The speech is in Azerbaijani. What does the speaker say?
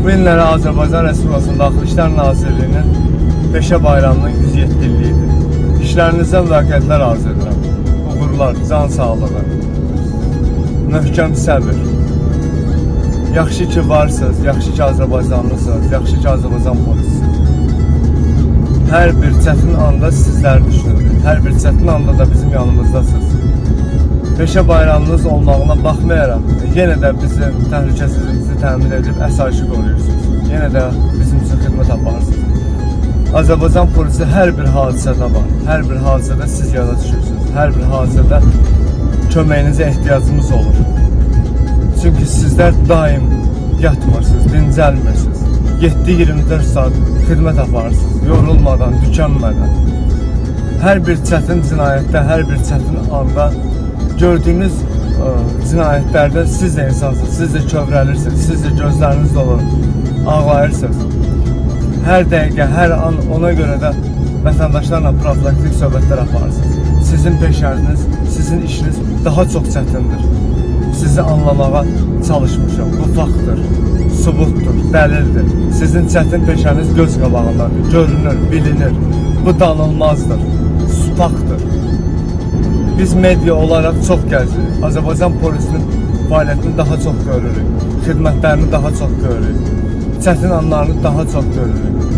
Bu günləri Azərbaycan Respublikasının Daxili İşlər Nazirliyinin Peşə Bayramının 107 illiyidir. İşlərinizdən müvəqqətlər arz edirəm. Uğurlar, can sağlığı, möhkəm səbir. Yaxşı ki varsınız, yaxşı ki Azərbaycanlısınız, yaxşı ki Azərbaycan polisisiz. Hər bir çətin anda sizləri düşünürük. Hər bir çətin anda da bizim yanımızdasınız. Peşə bayramınız olmağına baxmayaraq, yenə də bizim təhlükəsizliyimizi təmin edib əsayişi qoruyursunuz. Yenə də bizim üçün xidmət aparırsınız. Azərbaycan polisi hər bir hadisədə var. Hər bir hadisədə siz yada düşürsünüz. Hər bir hadisədə köməyinizə ehtiyacımız olur. Çünki sizlər daim yatmırsınız, dincəlmirsiniz. 7-24 saat xidmət aparırsınız, yorulmadan, tükənmədən. Hər bir çətin cinayətdə, hər bir çətin anda gördüyünüz cinayətlərdə siz də insansınız, siz də kövrəlirsiniz, siz də gözləriniz dolur, ağlayırsınız. Hər dəqiqə, hər an ona görə də vətəndaşlarla profilaktik söhbətlər aparırsınız. Sizin peşəniz, sizin işiniz daha çox çətindir. Sizi anlamağa çalışmışam. Bu faktdır, subutdur, dəlildir. Sizin çətin peşəniz göz qabağındadır, görünür, bilinir. Bu danılmazdır, faktdır. Biz media olaraq çox gəzirik. Azərbaycan polisinin fəaliyyətini daha çox görürük. Xidmətlərini daha çox görürük. Çətin anlarını daha çox görürük.